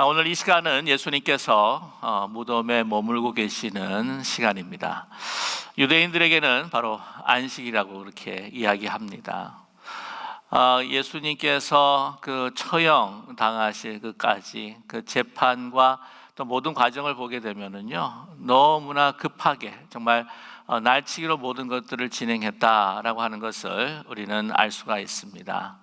오늘 이 시간은 예수님께서 무덤에 머물고 계시는 시간입니다. 유대인들에게는 바로 안식이라고 그렇게 이야기합니다. 예수님께서 그 처형 당하실 그까지 그 재판과 또 모든 과정을 보게 되면은요, 너무나 급하게 정말 날치기로 모든 것들을 진행했다라고 하는 것을 우리는 알 수가 있습니다.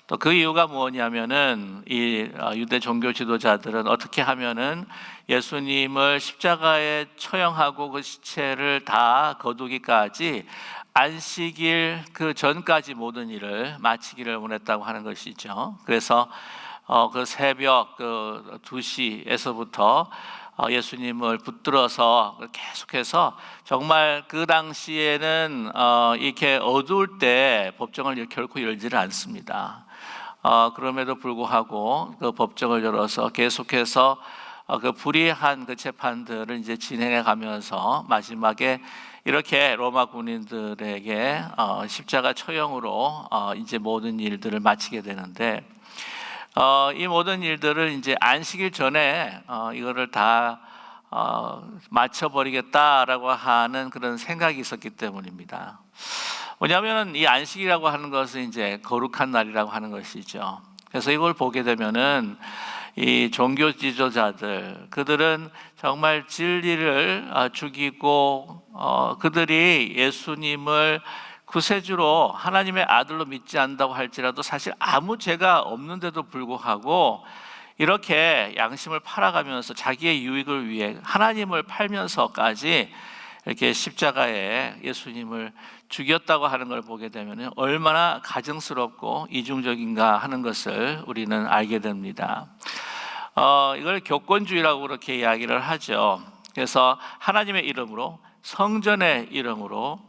또 그 이유가 뭐냐면은 이 유대 종교 지도자들은 어떻게 하면은 예수님을 십자가에 처형하고 그 시체를 다 거두기까지 안식일 그 전까지 모든 일을 마치기를 원했다고 하는 것이죠. 그래서 그 새벽 그 2시에서부터 예수님을 붙들어서 계속해서 정말 그 당시에는 이렇게 어두울 때 법정을 결코 열지를 않습니다. 그럼에도 불구하고 그 법정을 열어서 계속해서 그 불의한 그 재판들을 이제 진행해 가면서 마지막에 이렇게 로마 군인들에게 십자가 처형으로 이제 모든 일들을 마치게 되는데, 이 모든 일들을 이제 안식일 전에 이거를 다 마쳐버리겠다라고 하는 그런 생각이 있었기 때문입니다. 뭐냐면은 이 안식이라고 하는 것은 이제 거룩한 날이라고 하는 것이죠. 그래서 이걸 보게 되면은 이 종교 지도자들, 그들은 정말 진리를 죽이고 그들이 예수님을 구세주로 하나님의 아들로 믿지 않는다고 할지라도 사실 아무 죄가 없는데도 불구하고 이렇게 양심을 팔아가면서 자기의 유익을 위해 하나님을 팔면서까지 이렇게 십자가에 예수님을 죽였다고 하는 걸 보게 되면 얼마나 가증스럽고 이중적인가 하는 것을 우리는 알게 됩니다. 이걸 교권주의라고 그렇게 이야기를 하죠. 그래서 하나님의 이름으로, 성전의 이름으로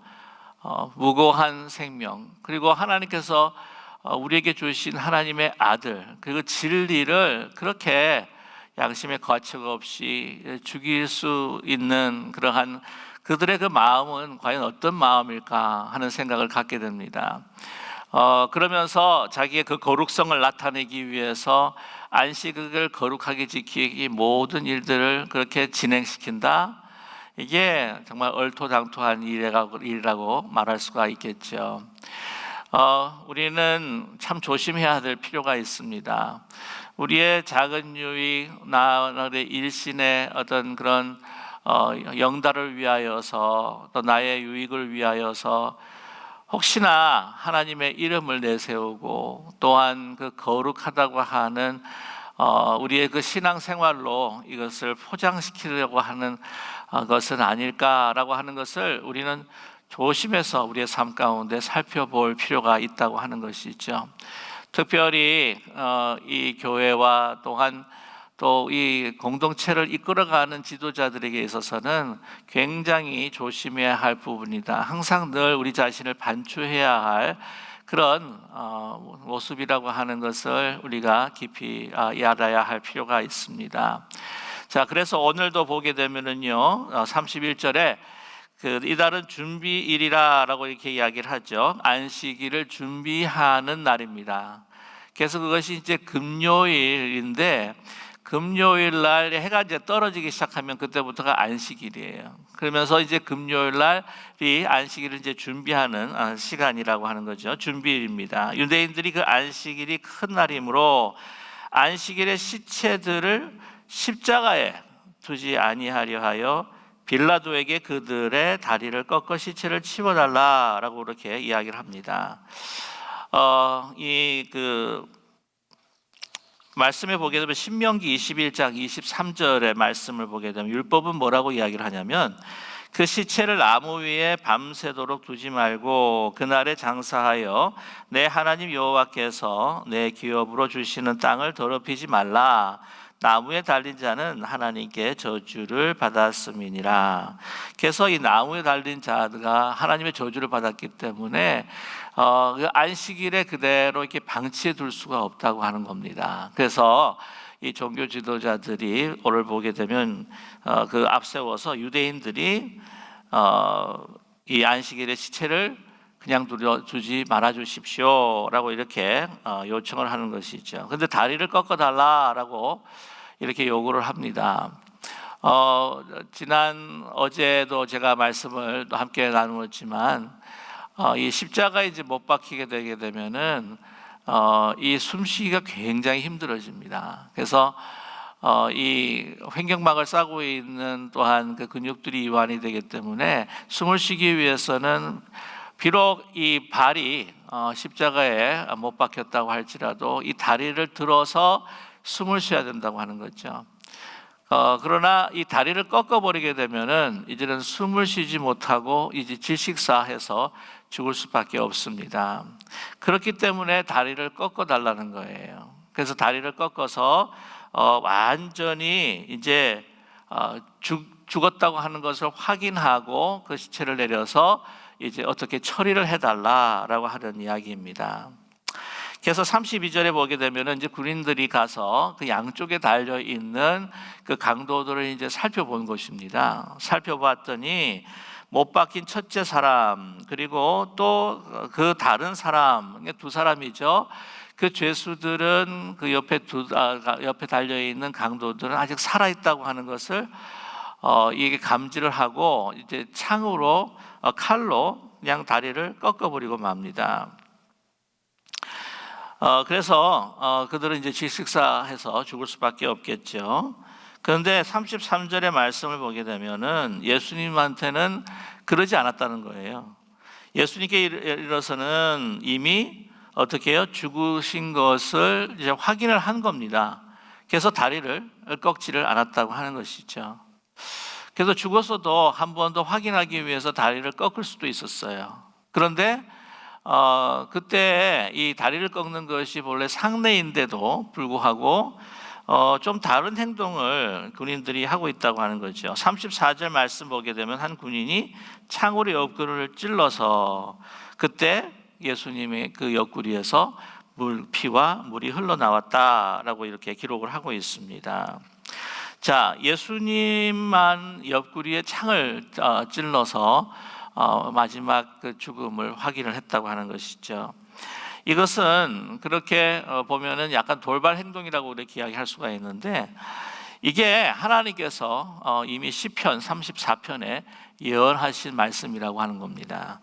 무고한 생명, 그리고 하나님께서 우리에게 주신 하나님의 아들, 그리고 진리를 그렇게 양심의 거책 없이 죽일 수 있는 그러한 그들의 그 마음은 과연 어떤 마음일까 하는 생각을 갖게 됩니다. 그러면서 자기의 그 거룩성을 나타내기 위해서 안식을 거룩하게 지키기 모든 일들을 그렇게 진행시킨다. 이게 정말 얼토당토한 일이라고 말할 수가 있겠죠. 우리는 참 조심해야 될 필요가 있습니다. 우리의 작은 유익, 나의 일신의 어떤 그런 영달을 위하여서 또 나의 유익을 위하여서 혹시나 하나님의 이름을 내세우고 또한 그 거룩하다고 하는 우리의 그 신앙생활로 이것을 포장시키려고 하는 것은 아닐까라고 하는 것을 우리는 조심해서 우리의 삶 가운데 살펴볼 필요가 있다고 하는 것이죠. 특별히 이 교회와 또한 또 이 공동체를 이끌어가는 지도자들에게 있어서는 굉장히 조심해야 할 부분이다. 항상 늘 우리 자신을 반추해야 할 그런 모습이라고 하는 것을 우리가 깊이 알아야 할 필요가 있습니다. 자, 그래서 오늘도 보게 되면은요, 31절에 이달은 준비일이라고 이렇게 이야기를 하죠. 안식일을 준비하는 날입니다. 그래서 그것이 이제 금요일인데, 금요일 날 해가 이제 떨어지기 시작하면 그때부터가 안식일이에요. 그러면서 이제 금요일 날이 안식일을 이제 준비하는 시간이라고 하는 거죠. 준비일입니다. 유대인들이 그 안식일이 큰 날이므로 안식일의 시체들을 십자가에 두지 아니하려 하여 빌라도에게 그들의 다리를 꺾어 시체를 치워달라라고 그렇게 이야기를 합니다. 말씀에 보게 되면 신명기 21장 23절의 말씀을 보게 되면 율법은 뭐라고 이야기를 하냐면 그 시체를 나무 위에 밤새도록 두지 말고 그날에 장사하여 내 하나님 여호와께서 내 기업으로 주시는 땅을 더럽히지 말라. 나무에 달린 자는 하나님께 저주를 받았음이니라. 그래서 이 나무에 달린 자가 하나님의 저주를 받았기 때문에 그 안식일에 그대로 이렇게 방치해 둘 수가 없다고 하는 겁니다. 그래서 이 종교 지도자들이 오늘 보게 되면 그 앞세워서 유대인들이 이 안식일의 시체를 그냥 두지 말아 주십시오라고 이렇게 요청을 하는 것이죠. 그런데 다리를 꺾어 달라라고 이렇게 요구를 합니다. 지난 어제도 제가 말씀을 또 함께 나누었지만 이 십자가에 이제 못 박히게 되게 되면은 이 숨쉬기가 굉장히 힘들어집니다. 그래서 이 횡격막을 싸고 있는 또한 그 근육들이 이완이 되기 때문에 숨을 쉬기 위해서는 비록 이 발이 십자가에 못 박혔다고 할지라도 이 다리를 들어서 숨을 쉬어야 된다고 하는 거죠. 그러나 이 다리를 꺾어버리게 되면은 이제는 숨을 쉬지 못하고 이제 질식사해서 죽을 수밖에 없습니다. 그렇기 때문에 다리를 꺾어 달라는 거예요. 그래서 다리를 꺾어서 완전히 이제 죽었다고 하는 것을 확인하고 그 시체를 내려서 이제 어떻게 처리를 해달라라고 하는 이야기입니다. 그래서 32절에 보게 되면은 이제 군인들이 가서 그 양쪽에 달려 있는 그 강도들을 이제 살펴본 것입니다. 살펴봤더니 못 박힌 첫째 사람, 그리고 또 그 다른 사람, 두 사람이죠. 그 죄수들은 그 옆에 달려 있는 강도들은 아직 살아 있다고 하는 것을 이게 감지를 하고 이제 창으로 칼로 그냥 다리를 꺾어버리고 맙니다. 그래서 그들은 이제 질식사해서 죽을 수밖에 없겠죠. 그런데 33절의 말씀을 보게 되면은 예수님한테는 그러지 않았다는 거예요. 예수님께 이르러서는 이미 어떻게 해요? 죽으신 것을 이제 확인을 한 겁니다. 그래서 다리를 꺾지를 않았다고 하는 것이죠. 그래서 죽었어도 한 번 더 확인하기 위해서 다리를 꺾을 수도 있었어요. 그런데 그때 이 다리를 꺾는 것이 본래 상례인데도 불구하고 좀 다른 행동을 군인들이 하고 있다고 하는 거죠. 34절 말씀 보게 되면 한 군인이 창으로 옆구리를 찔러서 그때 예수님의 그 옆구리에서 피와 물이 흘러나왔다라고 이렇게 기록을 하고 있습니다. 자, 예수님만 옆구리에 창을 찔러서 마지막 그 죽음을 확인을 했다고 하는 것이죠. 이것은 그렇게 보면은 약간 돌발 행동이라고 이렇게 이야기할 수가 있는데, 이게 하나님께서 이미 시편 34편에 예언하신 말씀이라고 하는 겁니다.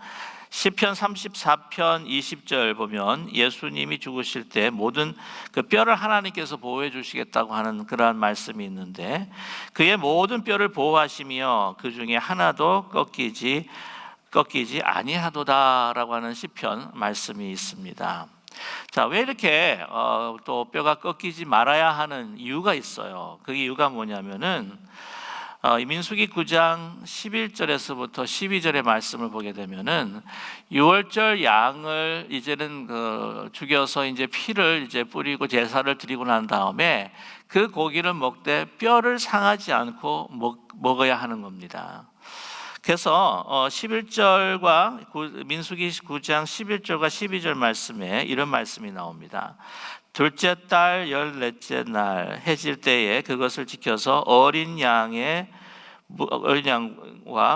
시편 34편 20절 보면 예수님이 죽으실 때 모든 그 뼈를 하나님께서 보호해 주시겠다고 하는 그러한 말씀이 있는데, 그의 모든 뼈를 보호하시며 그 중에 하나도 꺾이지 아니하도다라고 하는 시편 말씀이 있습니다. 자, 왜 이렇게 또 뼈가 꺾이지 말아야 하는 이유가 있어요. 그 이유가 뭐냐면은 민수기 9장 11절에서부터 12절의 말씀을 보게 되면은 유월절 양을 이제는 죽여서 이제 피를 이제 뿌리고 제사를 드리고 난 다음에 그 고기를 먹되 뼈를 상하지 않고 먹어야 하는 겁니다. 그래서 11절과 민수기 9장 11절과 12절 말씀에 이런 말씀이 나옵니다. 둘째 달 14째 날 해질 때에 그것을 지켜서 어린 양과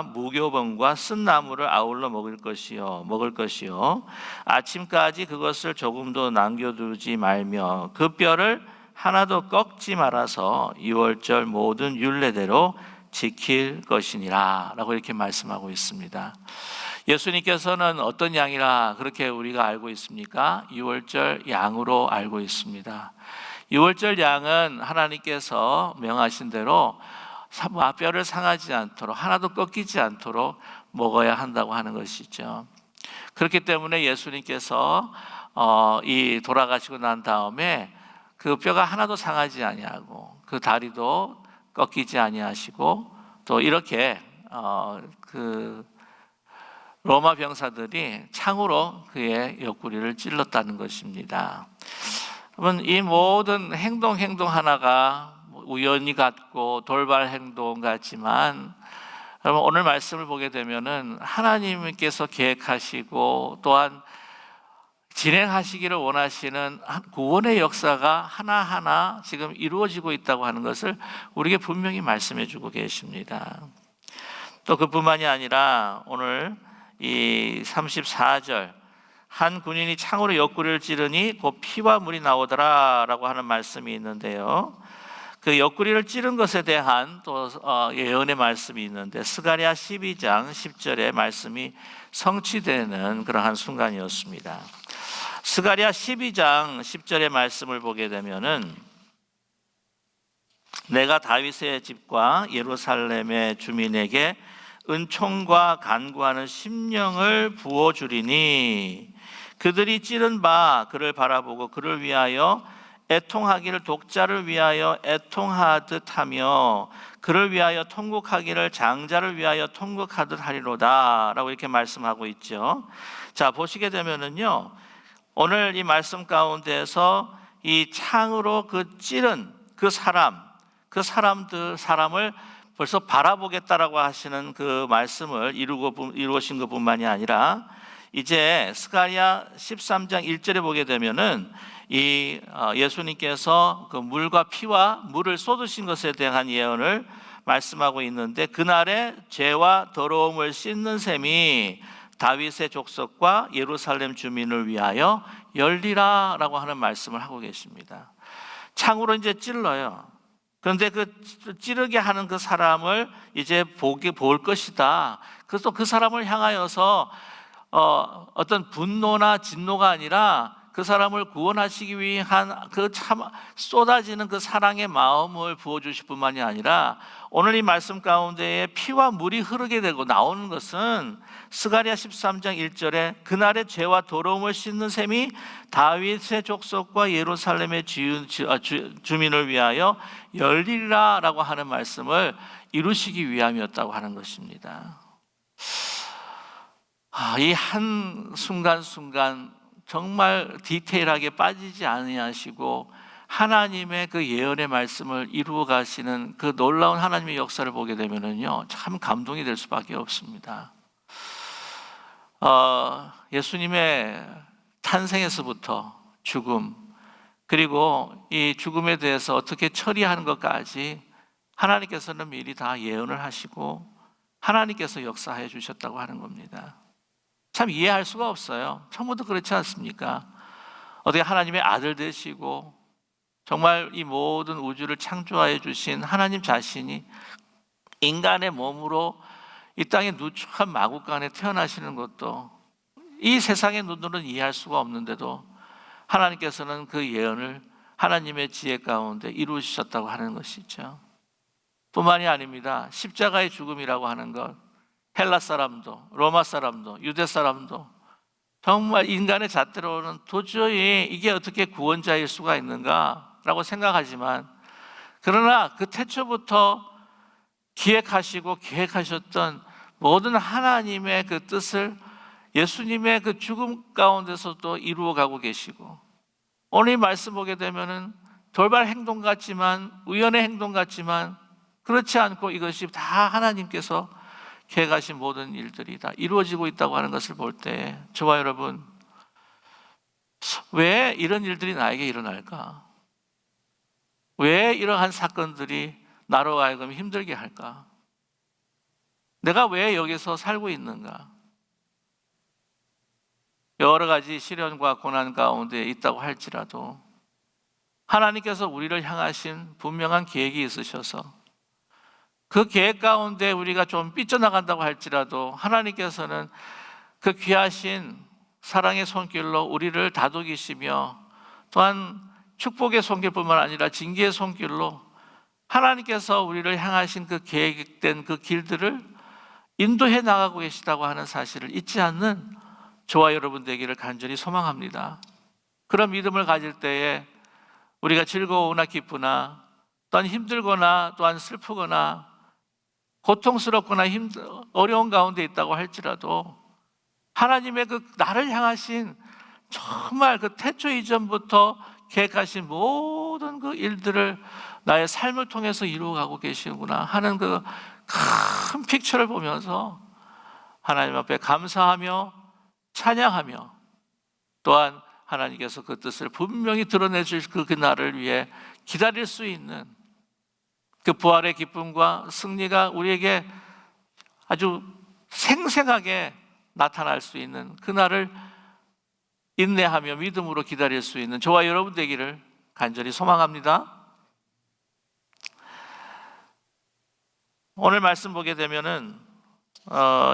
무교병과 쓴 나물을 아울러 먹을 것이요 아침까지 그것을 조금도 남겨두지 말며 그 뼈를 하나도 꺾지 말아서 유월절 모든 율례대로 지킬 것이니라 라고 이렇게 말씀하고 있습니다. 예수님께서는 어떤 양이라 그렇게 우리가 알고 있습니까? 유월절 양으로 알고 있습니다. 유월절 양은 하나님께서 명하신 대로 뼈를 상하지 않도록 하나도 꺾이지 않도록 먹어야 한다고 하는 것이죠. 그렇기 때문에 예수님께서 이 돌아가시고 난 다음에 그 뼈가 하나도 상하지 아니하고 그 다리도 꺾이지 아니하시고 또 이렇게 그 로마 병사들이 창으로 그의 옆구리를 찔렀다는 것입니다. 여러분, 이 모든 행동 하나가 우연히 같고 돌발 행동 같지만 여러분 오늘 말씀을 보게 되면은 하나님께서 계획하시고 또한 진행하시기를 원하시는 구원의 역사가 하나하나 지금 이루어지고 있다고 하는 것을 우리에게 분명히 말씀해 주고 계십니다. 또 그뿐만이 아니라 오늘 이 34절 한 군인이 창으로 옆구리를 찌르니 곧 피와 물이 나오더라 라고 하는 말씀이 있는데요, 그 옆구리를 찌른 것에 대한 또 예언의 말씀이 있는데 스가랴 12장 10절의 말씀이 성취되는 그러한 순간이었습니다. 스가랴 12장 10절의 말씀을 보게 되면은 내가 다윗의 집과 예루살렘의 주민에게 은총과 간구하는 심령을 부어주리니 그들이 찌른 바 그를 바라보고 그를 위하여 애통하기를 독자를 위하여 애통하듯 하며 그를 위하여 통곡하기를 장자를 위하여 통곡하듯 하리로다 라고 이렇게 말씀하고 있죠. 자, 보시게 되면은요, 오늘 이 말씀 가운데서 이 창으로 그 찌른 그 사람을 벌써 바라보겠다라고 하시는 그 말씀을 이루신 것뿐만이 아니라 이제 스가랴 13장 1절에 보게 되면은 이 예수님께서 그 물과 피와 물을 쏟으신 것에 대한 예언을 말씀하고 있는데 그날에 죄와 더러움을 씻는 셈이 다윗의 족속과 예루살렘 주민을 위하여 열리라라고 하는 말씀을 하고 계십니다. 창으로 이제 찔러요. 그런데 그 찌르게 하는 그 사람을 이제 볼 것이다. 그래서 그 사람을 향하여서 어떤 분노나 진노가 아니라 그 사람을 구원하시기 위한 그 참 쏟아지는 그 사랑의 마음을 부어주실 뿐만이 아니라 오늘 이 말씀 가운데에 피와 물이 흐르게 되고 나오는 것은 스가랴 13장 1절에 그날의 죄와 더러움을 씻는 셈이 다윗의 족속과 예루살렘의 주민을 위하여 열리리라 라고 하는 말씀을 이루시기 위함이었다고 하는 것입니다. 이 한 순간순간 정말 디테일하게 빠지지 아니하시고 하나님의 그 예언의 말씀을 이루어 가시는 그 놀라운 하나님의 역사를 보게 되면은요, 참 감동이 될 수밖에 없습니다. 예수님의 탄생에서부터 죽음, 그리고 이 죽음에 대해서 어떻게 처리하는 것까지 하나님께서는 미리 다 예언을 하시고 하나님께서 역사해 주셨다고 하는 겁니다. 참 이해할 수가 없어요. 처음부터 그렇지 않습니까? 어떻게 하나님의 아들 되시고 정말 이 모든 우주를 창조하여 주신 하나님 자신이 인간의 몸으로 이 땅의 누추한 마구간에 태어나시는 것도 이 세상의 눈으로는 이해할 수가 없는데도 하나님께서는 그 예언을 하나님의 지혜 가운데 이루셨다고 하는 것이죠. 뿐만이 아닙니다. 십자가의 죽음이라고 하는 것, 헬라 사람도 로마 사람도 유대 사람도 정말 인간의 잣대로는 도저히 이게 어떻게 구원자일 수가 있는가라고 생각하지만 그러나 그 태초부터 기획하시고 계획하셨던 모든 하나님의 그 뜻을 예수님의 그 죽음 가운데서도 이루어가고 계시고 오늘 이 말씀 보게 되면은 돌발 행동 같지만 우연의 행동 같지만 그렇지 않고 이것이 다 하나님께서 계획하신 모든 일들이 다 이루어지고 있다고 하는 것을 볼 때 저와 여러분 왜 이런 일들이 나에게 일어날까? 왜 이러한 사건들이 나로 하여금 힘들게 할까? 내가 왜 여기서 살고 있는가? 여러 가지 시련과 고난 가운데 있다고 할지라도 하나님께서 우리를 향하신 분명한 계획이 있으셔서 그 계획 가운데 우리가 좀 삐져나간다고 할지라도 하나님께서는 그 귀하신 사랑의 손길로 우리를 다독이시며 또한 축복의 손길뿐만 아니라 징계의 손길로 하나님께서 우리를 향하신 그 계획된 그 길들을 인도해 나가고 계시다고 하는 사실을 잊지 않는 저와 여러분 되기를 간절히 소망합니다. 그런 믿음을 가질 때에 우리가 즐거우나 기쁘나 또한 힘들거나 또한 슬프거나 고통스럽거나 어려운 가운데 있다고 할지라도 하나님의 그 나를 향하신 정말 그 태초 이전부터 계획하신 모든 그 일들을 나의 삶을 통해서 이루어가고 계시구나 하는 그 큰 픽처를 보면서 하나님 앞에 감사하며 찬양하며 또한 하나님께서 그 뜻을 분명히 드러내 주실 그 날을 위해 기다릴 수 있는 그 부활의 기쁨과 승리가 우리에게 아주 생생하게 나타날 수 있는 그날을 인내하며 믿음으로 기다릴 수 있는 저와 여러분 되기를 간절히 소망합니다. 오늘 말씀 보게 되면은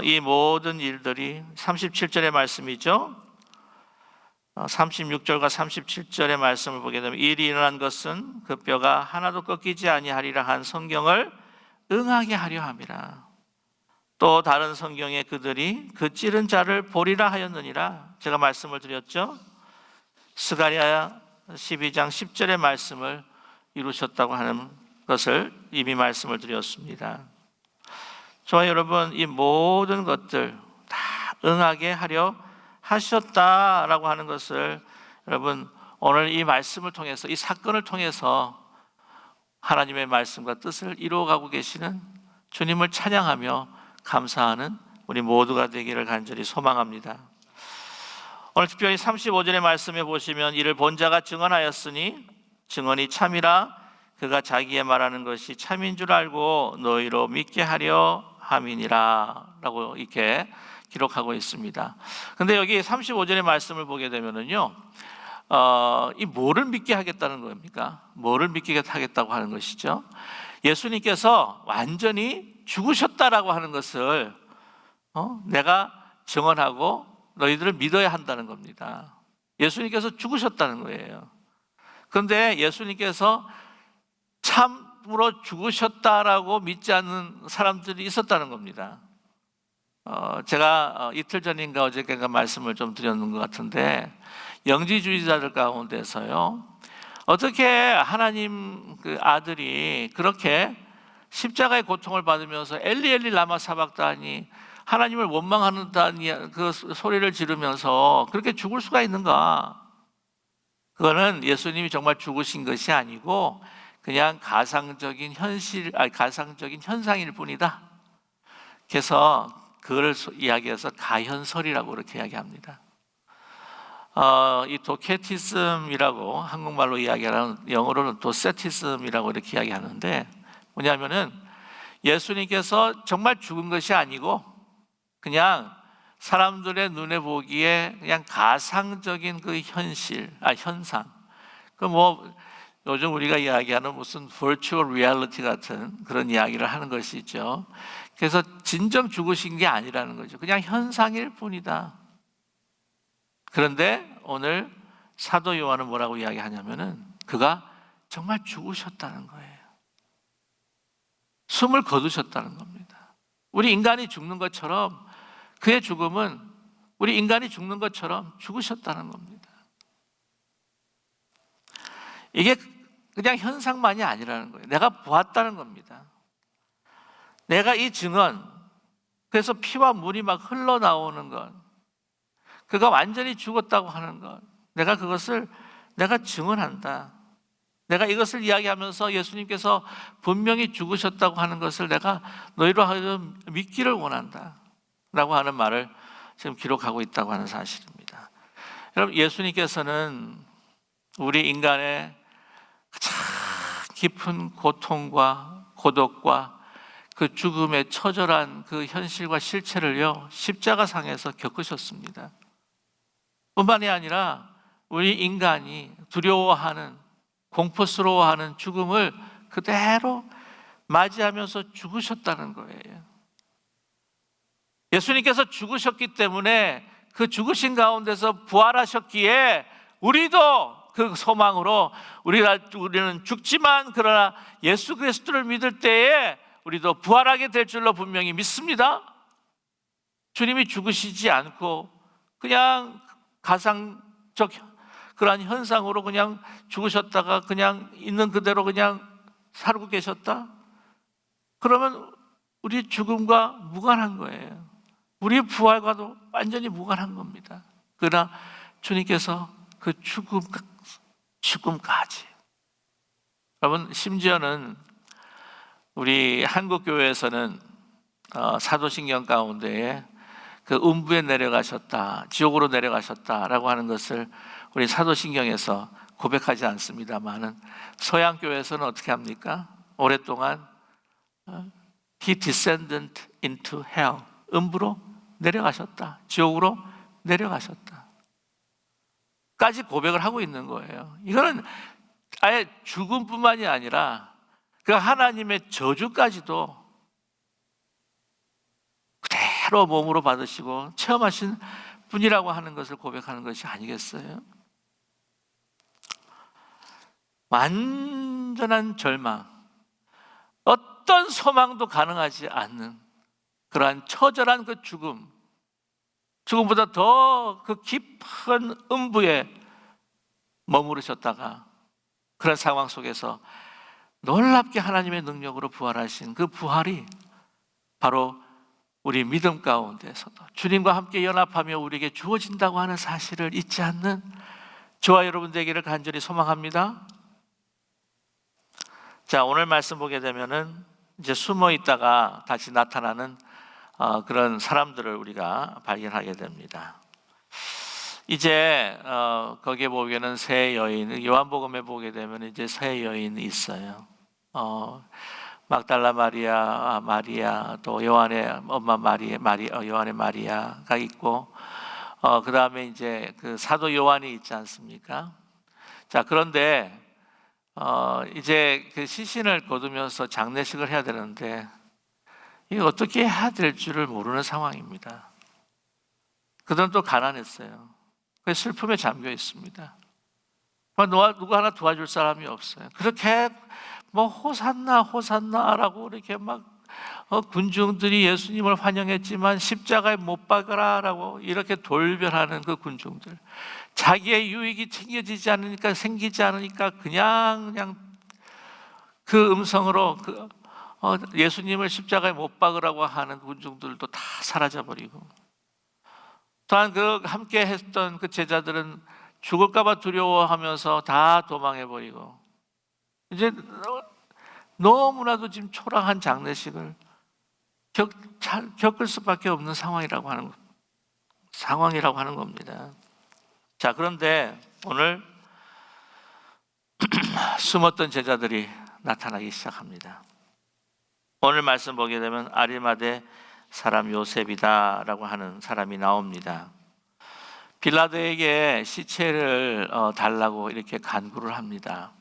이 모든 일들이 37절의 말씀이죠. 36절과 37절의 말씀을 보게 되면 일이 일어난 것은 그 뼈가 하나도 꺾이지 아니하리라 한 성경을 응하게 하려 함이라. 또 다른 성경에 그들이 그 찌른 자를 보리라 하였느니라. 제가 말씀을 드렸죠. 스가랴 12장 10절의 말씀을 이루셨다고 하는 것을 이미 말씀을 드렸습니다. 저와 여러분, 이 모든 것들 다 응하게 하려 하셨다라고 하는 것을 여러분 오늘 이 말씀을 통해서, 이 사건을 통해서 하나님의 말씀과 뜻을 이루어가고 계시는 주님을 찬양하며 감사하는 우리 모두가 되기를 간절히 소망합니다. 오늘 특별히 35절의 말씀에 보시면 이를 본 자가 증언하였으니 증언이 참이라 그가 자기의 말하는 것이 참인 줄 알고 너희로 믿게 하려 함이니라 라고 이렇게 기록하고 있습니다. 근데 여기 35절의 말씀을 보게 되면은요, 이 뭐를 믿게 하겠다는 겁니까? 뭐를 믿게 하겠다고 하는 것이죠? 예수님께서 완전히 죽으셨다라고 하는 것을 내가 증언하고 너희들을 믿어야 한다는 겁니다. 예수님께서 죽으셨다는 거예요. 그런데 예수님께서 참으로 죽으셨다라고 믿지 않는 사람들이 있었다는 겁니다. 제가 이틀 전인가 어저께인가 말씀을 좀 드렸는 것 같은데, 영지주의자들 가운데서요, 어떻게 하나님 그 아들이 그렇게 십자가의 고통을 받으면서 엘리 엘리 라마 사박다니 하나님을 원망하는 그 소리를 지르면서 그렇게 죽을 수가 있는가? 그거는 예수님이 정말 죽으신 것이 아니고 그냥 가상적인 현상일 뿐이다. 그래서 그걸 이야기해서 가현설이라고 그렇게 이야기합니다. 이 도케티즘이라고 한국말로 이야기하는, 영어로는 도세티즘이라고 이렇게 이야기하는데, 뭐냐면은 예수님께서 정말 죽은 것이 아니고 그냥 사람들의 눈에 보기에 그냥 가상적인 그 현상. 그 뭐 요즘 우리가 이야기하는 무슨 virtual reality 같은 그런 이야기를 하는 것이 있죠. 그래서 진정 죽으신 게 아니라는 거죠. 그냥 현상일 뿐이다. 그런데 오늘 사도 요한은 뭐라고 이야기하냐면은 그가 정말 죽으셨다는 거예요. 숨을 거두셨다는 겁니다. 우리 인간이 죽는 것처럼 그의 죽음은 우리 인간이 죽는 것처럼 죽으셨다는 겁니다. 이게 그냥 현상만이 아니라는 거예요. 내가 보았다는 겁니다. 내가 이 증언, 그래서 피와 물이 막 흘러나오는 것, 그가 완전히 죽었다고 하는 것, 내가 그것을 내가 증언한다. 내가 이것을 이야기하면서 예수님께서 분명히 죽으셨다고 하는 것을 내가 너희로 하여금 믿기를 원한다 라고 하는 말을 지금 기록하고 있다고 하는 사실입니다. 여러분, 예수님께서는 우리 인간의 가장 깊은 고통과 고독과 그 죽음의 처절한 그 현실과 실체를요, 십자가상에서 겪으셨습니다. 뿐만이 아니라 우리 인간이 두려워하는, 공포스러워하는 죽음을 그대로 맞이하면서 죽으셨다는 거예요. 예수님께서 죽으셨기 때문에 그 죽으신 가운데서 부활하셨기에 우리도 그 소망으로 우리는 죽지만 그러나 예수 그리스도를 믿을 때에 우리도 부활하게 될 줄로 분명히 믿습니다. 주님이 죽으시지 않고 그냥 가상적 그러한 현상으로 그냥 죽으셨다가 그냥 있는 그대로 그냥 살고 계셨다? 그러면 우리 죽음과 무관한 거예요. 우리 부활과도 완전히 무관한 겁니다. 그러나 주님께서 그 죽음까지. 여러분, 심지어는 우리 한국교회에서는 사도신경 가운데에 그 음부에 내려가셨다, 지옥으로 내려가셨다라고 하는 것을 우리 사도신경에서 고백하지 않습니다만은 서양교회에서는 어떻게 합니까? 오랫동안 He descended into hell, 음부로 내려가셨다, 지옥으로 내려가셨다 까지 고백을 하고 있는 거예요. 이거는 아예 죽음뿐만이 아니라 그 하나님의 저주까지도 바로 몸으로 받으시고 체험하신 분이라고 하는 것을 고백하는 것이 아니겠어요? 완전한 절망, 어떤 소망도 가능하지 않는 그러한 처절한 그 죽음보다 더 그 깊은 음부에 머무르셨다가 그런 상황 속에서 놀랍게 하나님의 능력으로 부활하신 그 부활이 바로 우리 믿음 가운데서도 주님과 함께 연합하며 우리에게 주어진다고 하는 사실을 잊지 않는 저와 여러분 되기를 간절히 소망합니다. 자, 오늘 말씀 보게 되면은 이제 숨어 있다가 다시 나타나는 그런 사람들을 우리가 발견하게 됩니다. 이제 거기에 보기에는 세 여인, 요한복음에 보게 되면 이제 세 여인이 있어요. 막달라 마리아, 또 요한의 엄마 요한의 마리아가 있고, 그 다음에 이제 그 사도 요한이 있지 않습니까? 자, 그런데 이제 그 시신을 거두면서 장례식을 해야 되는데 이게 어떻게 해야 될 줄을 모르는 상황입니다. 그들은 또 가난했어요. 그래서 슬픔에 잠겨 있습니다. 누가 하나 도와줄 사람이 없어요. 그렇게 호산나라고 이렇게 막 군중들이 예수님을 환영했지만 십자가에 못 박아라라고 이렇게 돌변하는 그 군중들, 자기의 유익이 챙겨지지 않으니까, 생기지 않으니까 그냥 그 음성으로 예수님을 십자가에 못 박으라고 하는 군중들도 다 사라져버리고, 또한 그 함께 했던 그 제자들은 죽을까봐 두려워하면서 다 도망해버리고, 이제 너무나도 지금 초라한 장례식을 겪을 수밖에 없는 상황이라고 하는 겁니다. 자, 그런데 오늘 숨었던 제자들이 나타나기 시작합니다. 오늘 말씀 보게 되면 아리마대 사람 요셉이다라고 하는 사람이 나옵니다. 빌라도에게 시체를 달라고 이렇게 간구를 합니다.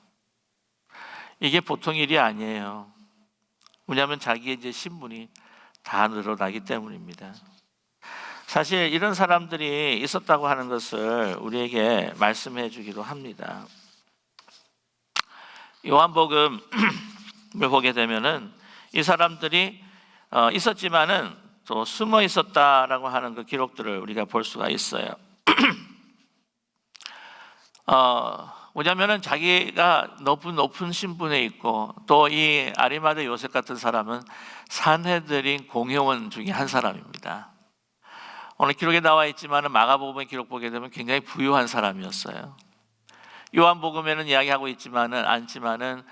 이게 보통 일이 아니에요. 왜냐하면 자기의 이제 신분이 다 늘어나기 때문입니다. 사실 이런 사람들이 있었다고 하는 것을 우리에게 말씀해 주기도 합니다. 요한복음을 보게 되면은 이 사람들이 있었지만은 또 숨어 있었다라고 하는 그 기록들을 우리가 볼 수가 있어요. 뭐냐면은 자기가 높은 신분에 있고, 또 이 아리마대 요셉 같은 사람은 산헤드린 공회원 중에 한 사람입니다. 오늘 기록에 나와 있지만은 마가복음의 기록 보게 되면 굉장히 부유한 사람이었어요. 요한복음에는 이야기하고 않지만은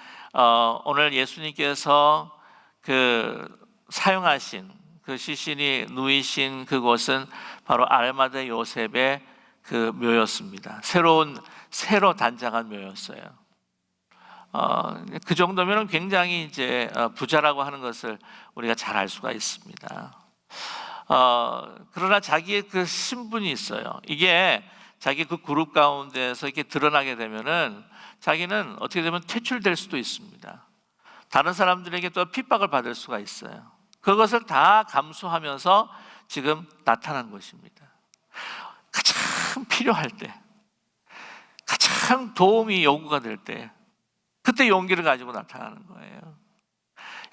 오늘 예수님께서 그 사용하신 그 시신이 누이신 그곳은 바로 아리마대 요셉의 그 묘였습니다. 새로 단장한 묘였어요. 그 정도면 굉장히 이제 부자라고 하는 것을 우리가 잘 알 수가 있습니다. 그러나 자기의 그 신분이 있어요. 이게 자기 그 그룹 가운데서 이렇게 드러나게 되면은 자기는 어떻게 되면 퇴출될 수도 있습니다. 다른 사람들에게 또 핍박을 받을 수가 있어요. 그것을 다 감수하면서 지금 나타난 것입니다. 가장 필요할 때, 가장 도움이 요구가 될 때, 그때 용기를 가지고 나타나는 거예요.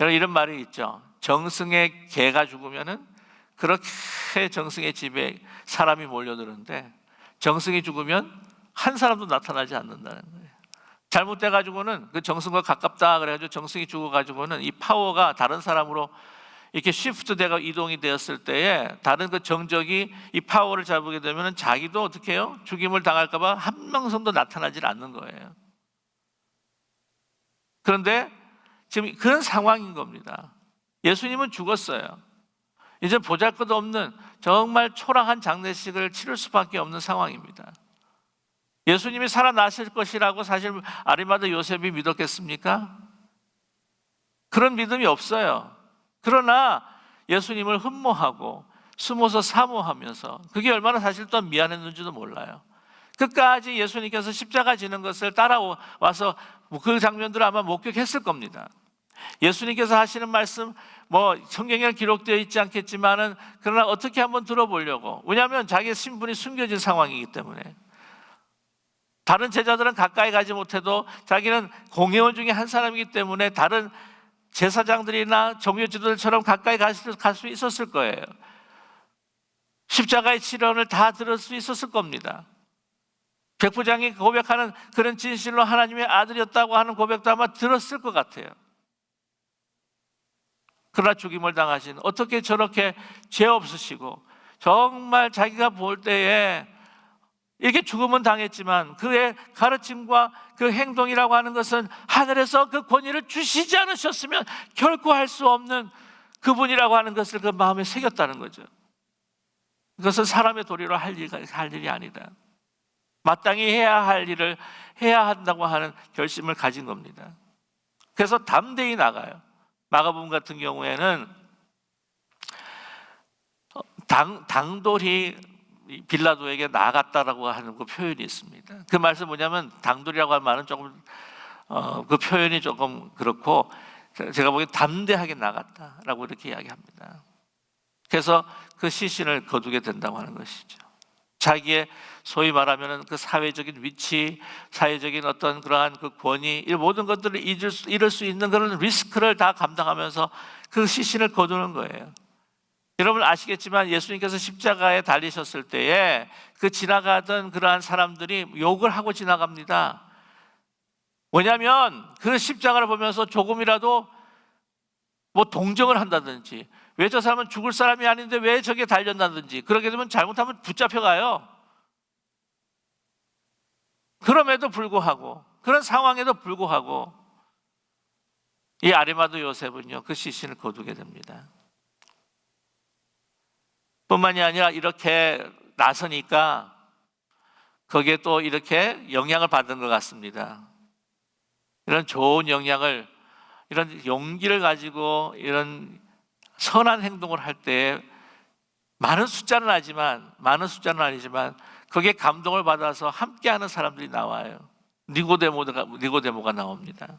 여러분, 이런 말이 있죠. 정승의 개가 죽으면은 그렇게 정승의 집에 사람이 몰려드는데, 정승이 죽으면 한 사람도 나타나지 않는다는 거예요. 잘못돼가지고는 그 정승과 가깝다 그래가지고 정승이 죽어가지고는 이 파워가 다른 사람으로 이렇게 시프트되고 이동이 되었을 때에 다른 그 정적이 이 파워를 잡게 되면 자기도 어떻게 해요? 죽임을 당할까봐 한 명성도 나타나질 않는 거예요. 그런데 지금 그런 상황인 겁니다. 예수님은 죽었어요. 이제 보잘것없는 정말 초라한 장례식을 치를 수밖에 없는 상황입니다. 예수님이 살아나실 것이라고 사실 아리마대 요셉이 믿었겠습니까? 그런 믿음이 없어요. 그러나 예수님을 흠모하고 숨어서 사모하면서, 그게 얼마나 사실 또 미안했는지도 몰라요. 끝까지 예수님께서 십자가 지는 것을 따라와서 그 장면들을 아마 목격했을 겁니다. 예수님께서 하시는 말씀 뭐 성경에 기록되어 있지 않겠지만은 그러나 어떻게 한번 들어보려고. 왜냐하면 자기의 신분이 숨겨진 상황이기 때문에. 다른 제자들은 가까이 가지 못해도 자기는 공회원 중에 한 사람이기 때문에 다른 제사장들이나 종교 지도자들처럼 가까이 갈 수 있었을 거예요. 십자가의 치료를 다 들을 수 있었을 겁니다. 백부장이 고백하는 그런 진실로 하나님의 아들이었다고 하는 고백도 아마 들었을 것 같아요. 그러나 죽임을 당하신, 어떻게 저렇게 죄 없으시고 정말 자기가 볼 때에 이렇게 죽음은 당했지만 그의 가르침과 그 행동이라고 하는 것은 하늘에서 그 권위를 주시지 않으셨으면 결코 할 수 없는 그분이라고 하는 것을 그 마음에 새겼다는 거죠. 그것은 사람의 도리로 할 일이 아니다. 마땅히 해야 할 일을 해야 한다고 하는 결심을 가진 겁니다. 그래서 담대히 나가요. 마가복음 같은 경우에는 당돌이 빌라도에게 나갔다라고 하는 그 표현이 있습니다. 그 말씀 뭐냐면, 당돌이라고 하는 말은 조금 그 표현이 조금 그렇고, 제가 보기엔 담대하게 나갔다라고 이렇게 이야기합니다. 그래서 그 시신을 거두게 된다고 하는 것이죠. 자기의 소위 말하면 그 사회적인 위치, 사회적인 어떤 그러한 그 권위, 이 모든 것들을 잃을 수 있는 그런 리스크를 다 감당하면서 그 시신을 거두는 거예요. 여러분 아시겠지만 예수님께서 십자가에 달리셨을 때에 그 지나가던 그러한 사람들이 욕을 하고 지나갑니다. 뭐냐면 그 십자가를 보면서 조금이라도 뭐 동정을 한다든지, 왜 저 사람은 죽을 사람이 아닌데 왜 저게 달렸다든지, 그러게 되면 잘못하면 붙잡혀가요. 그럼에도 불구하고, 그런 상황에도 불구하고 이 아리마다 요셉은요 그 시신을 거두게 됩니다. 뿐만이 아니라 이렇게 나서니까 거기에 또 이렇게 영향을 받은 것 같습니다. 이런 좋은 영향을, 이런 용기를 가지고 이런 선한 행동을 할 때 많은 숫자는 아니지만 거기에 감동을 받아서 함께하는 사람들이 나와요. 니고데모가 나옵니다.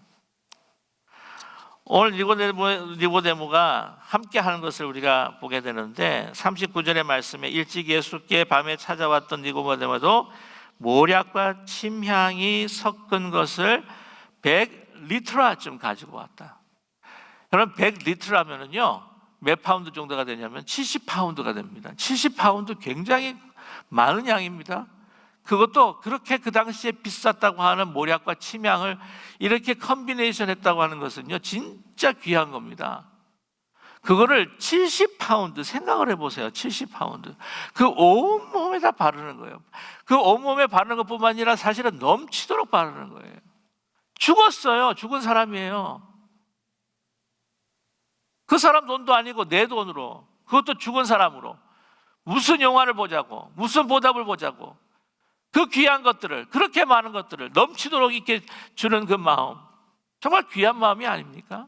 오늘 니고데모가 함께하는 것을 우리가 보게 되는데, 39절의 말씀에 일찍 예수께 밤에 찾아왔던 니고데모도 모략과 침향이 섞은 것을 100리트라쯤 가지고 왔다. 여러분 100리트라면은요 몇 파운드 정도가 되냐면 70파운드가 됩니다. 70파운드 굉장히 많은 양입니다. 그것도 그렇게 그 당시에 비쌌다고 하는 모략과 침향을 이렇게 컨비네이션 했다고 하는 것은요 진짜 귀한 겁니다. 그거를 70파운드, 생각을 해보세요. 70파운드 그 온몸에다 바르는 거예요. 그 온몸에 바르는 것뿐만 아니라 사실은 넘치도록 바르는 거예요. 죽었어요. 죽은 사람이에요. 그 사람 돈도 아니고 내 돈으로, 그것도 죽은 사람으로 무슨 영화를 보자고, 무슨 보답을 보자고, 그 귀한 것들을, 그렇게 많은 것들을 넘치도록 이렇게 주는 그 마음, 정말 귀한 마음이 아닙니까?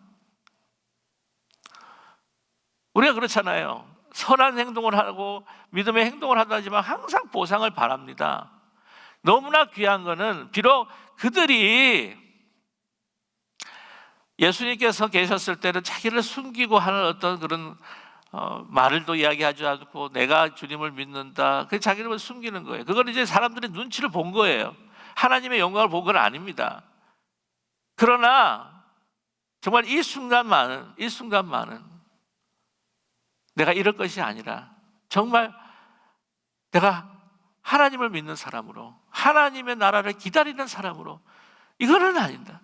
우리가 그렇잖아요. 선한 행동을 하고 믿음의 행동을 하지만 항상 보상을 바랍니다. 너무나 귀한 거는 비록 그들이 예수님께서 계셨을 때는 자기를 숨기고 하는 어떤 그런 말을도 이야기하지 않고 내가 주님을 믿는다, 그 자기를 숨기는 거예요. 그건 이제 사람들이 눈치를 본 거예요. 하나님의 영광을 본 건 아닙니다. 그러나 정말 이 순간만은 내가 이럴 것이 아니라 정말 내가 하나님을 믿는 사람으로, 하나님의 나라를 기다리는 사람으로 이거는 아니다.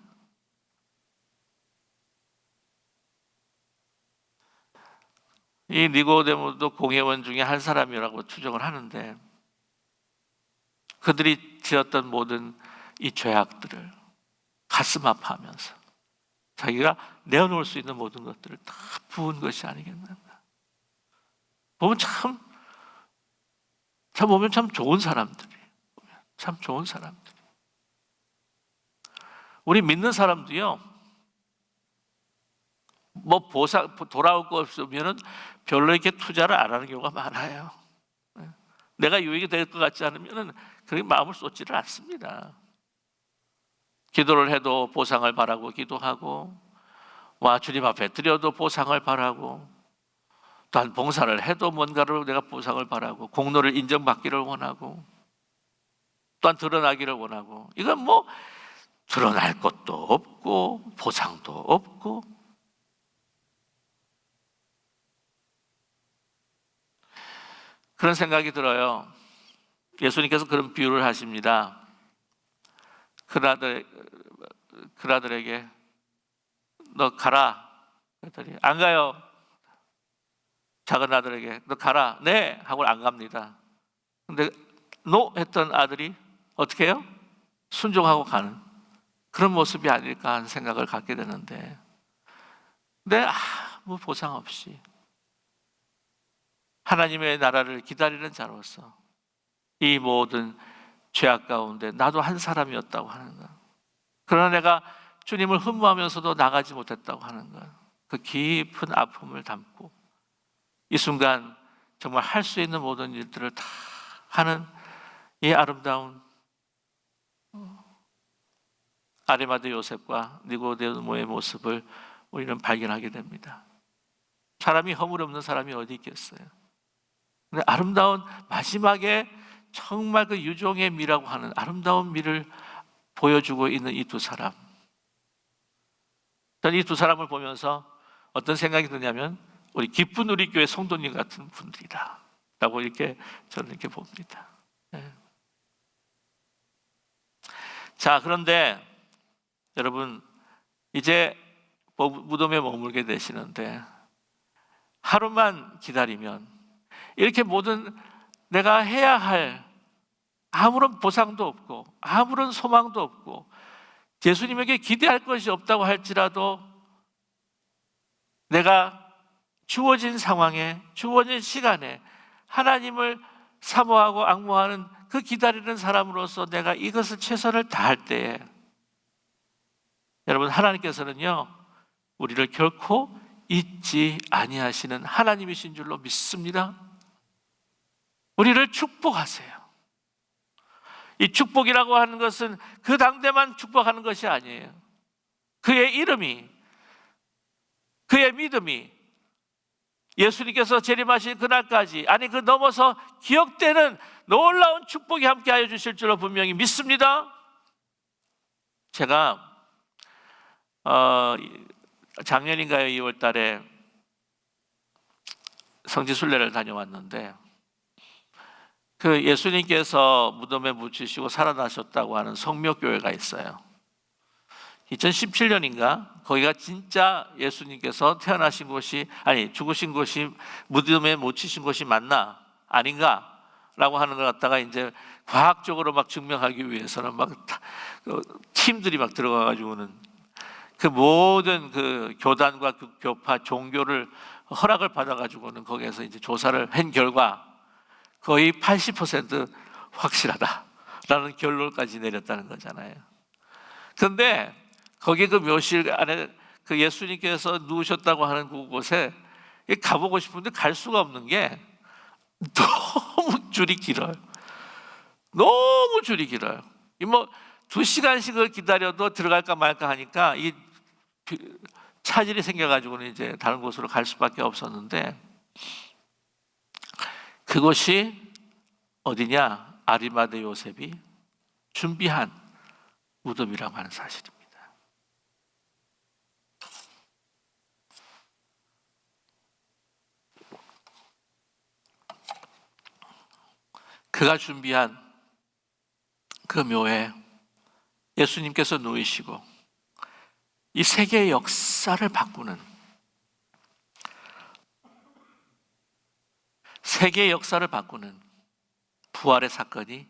이 니고데모도 공회원 중에 한 사람이라고 추정을 하는데, 그들이 지었던 모든 이 죄악들을 가슴 아파하면서 자기가 내어놓을 수 있는 모든 것들을 다 부은 것이 아니겠나. 보면 참 좋은 사람들이, 참 좋은 사람들이. 우리 믿는 사람도요, 뭐 돌아올 거 없으면은 별로 이렇게 투자를 안 하는 경우가 많아요. 내가 유익이 될 것 같지 않으면은 그렇게 마음을 쏟지를 않습니다. 기도를 해도 보상을 바라고 기도하고, 와, 주님 앞에 드려도 보상을 바라고, 또한 봉사를 해도 뭔가를 내가 보상을 바라고, 공로를 인정받기를 원하고, 또한 드러나기를 원하고, 이건 뭐 드러날 것도 없고 보상도 없고. 그런 생각이 들어요. 예수님께서 그런 비유를 하십니다. 그 아들에게 너 가라 그랬더니 안 가요. 작은 아들에게 너 가라. 네 하고 안 갑니다. 근데 노 했던 아들이 어떻게 해요? 순종하고 가는 그런 모습이 아닐까 하는 생각을 갖게 되는데, 근데 아무 보상 없이 하나님의 나라를 기다리는 자로서 이 모든 죄악 가운데 나도 한 사람이었다고 하는 것, 그러나 내가 주님을 흠모하면서도 나가지 못했다고 하는 것, 그 깊은 아픔을 담고 이 순간 정말 할 수 있는 모든 일들을 다 하는 이 아름다운 아리마대 요셉과 니고데모의 모습을 우리는 발견하게 됩니다. 사람이 허물 없는 사람이 어디 있겠어요? 근데 아름다운 마지막에 정말 그 유종의 미라고 하는 아름다운 미를 보여주고 있는 이 두 사람, 저는 이 두 사람을 보면서 어떤 생각이 드냐면 우리 기쁜 우리 교회 성도님 같은 분들이다 라고 이렇게 저는 이렇게 봅니다. 네. 자, 그런데 여러분 이제 무덤에 머물게 되시는데 하루만 기다리면 이렇게 모든 내가 해야 할 아무런 보상도 없고 아무런 소망도 없고 예수님에게 기대할 것이 없다고 할지라도 내가 주어진 상황에 주어진 시간에 하나님을 사모하고 앙모하는 그 기다리는 사람으로서 내가 이것을 최선을 다할 때에 여러분 하나님께서는요 우리를 결코 잊지 아니하시는 하나님이신 줄로 믿습니다. 우리를 축복하세요. 이 축복이라고 하는 것은 그 당대만 축복하는 것이 아니에요. 그의 이름이, 그의 믿음이 예수님께서 재림하신 그날까지, 아니 그 넘어서 기억되는 놀라운 축복이 함께하여 주실 줄로 분명히 믿습니다. 제가 작년인가요 2월 달에 성지순례를 다녀왔는데 그 예수님께서 무덤에 묻히시고 살아나셨다고 하는 성묘교회가 있어요. 2017년인가 거기가 진짜 예수님께서 태어나신 곳이, 아니 죽으신 곳이, 무덤에 묻히신 곳이 맞나 아닌가 라고 하는 걸 갖다가 이제 과학적으로 막 증명하기 위해서는 막 팀들이 막 들어가 가지고는 그 모든 그 교단과 그 교파 종교를 허락을 받아 가지고는 거기에서 이제 조사를 한 결과 거의 80% 확실하다라는 결론까지 내렸다는 거잖아요. 그런데 거기 그 묘실 안에 그 예수님께서 누우셨다고 하는 그곳에 가보고 싶은데 갈 수가 없는 게 너무 줄이 길어요. 너무 줄이 길어요. 뭐 2시간씩을 기다려도 들어갈까 말까 하니까 이 차질이 생겨가지고는 이제 다른 곳으로 갈 수밖에 없었는데, 그것이 어디냐? 아리마대 요셉이 준비한 무덤이라고 하는 사실입니다. 그가 준비한 그 묘에 예수님께서 누이시고 이 세계의 역사를 바꾸는, 세계의 역사를 바꾸는 부활의 사건이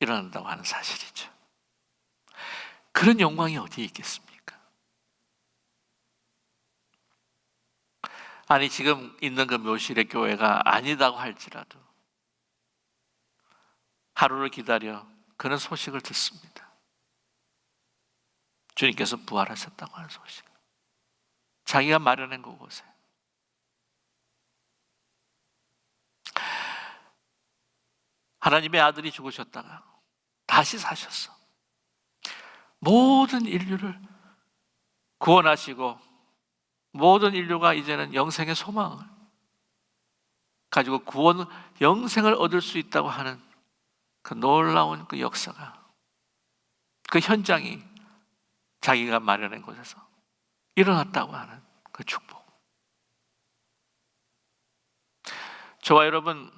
일어난다고 하는 사실이죠. 그런 영광이 어디에 있겠습니까? 아니 지금 있는 그 묘실의 교회가 아니다고 할지라도 하루를 기다려 그런 소식을 듣습니다. 주님께서 부활하셨다고 하는 소식. 자기가 마련한 그곳에. 하나님의 아들이 죽으셨다가 다시 사셨어. 모든 인류를 구원하시고 모든 인류가 이제는 영생의 소망을 가지고 구원, 영생을 얻을 수 있다고 하는 그 놀라운 그 역사가, 그 현장이 자기가 마련한 곳에서 일어났다고 하는 그 축복. 저와 여러분,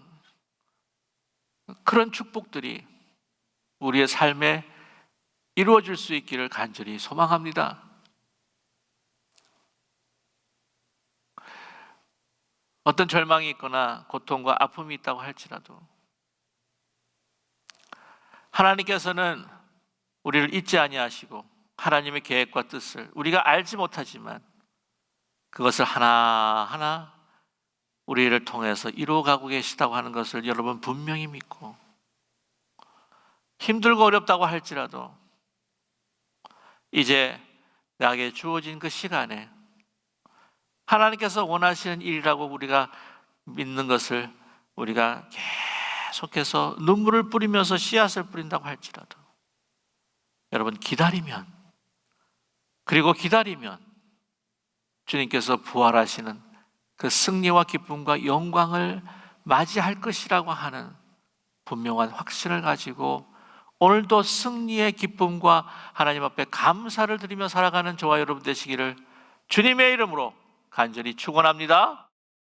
그런 축복들이 우리의 삶에 이루어질 수 있기를 간절히 소망합니다. 어떤 절망이 있거나 고통과 아픔이 있다고 할지라도 하나님께서는 우리를 잊지 아니하시고 하나님의 계획과 뜻을 우리가 알지 못하지만 그것을 하나하나 우리를 통해서 이루어가고 계시다고 하는 것을 여러분 분명히 믿고, 힘들고 어렵다고 할지라도 이제 나에게 주어진 그 시간에 하나님께서 원하시는 일이라고 우리가 믿는 것을 우리가 계속해서 눈물을 뿌리면서 씨앗을 뿌린다고 할지라도 여러분 기다리면, 그리고 기다리면 주님께서 부활하시는 그 승리와 기쁨과 영광을 맞이할 것이라고 하는 분명한 확신을 가지고 오늘도 승리의 기쁨과 하나님 앞에 감사를 드리며 살아가는 저와 여러분 되시기를 주님의 이름으로 간절히 축원합니다.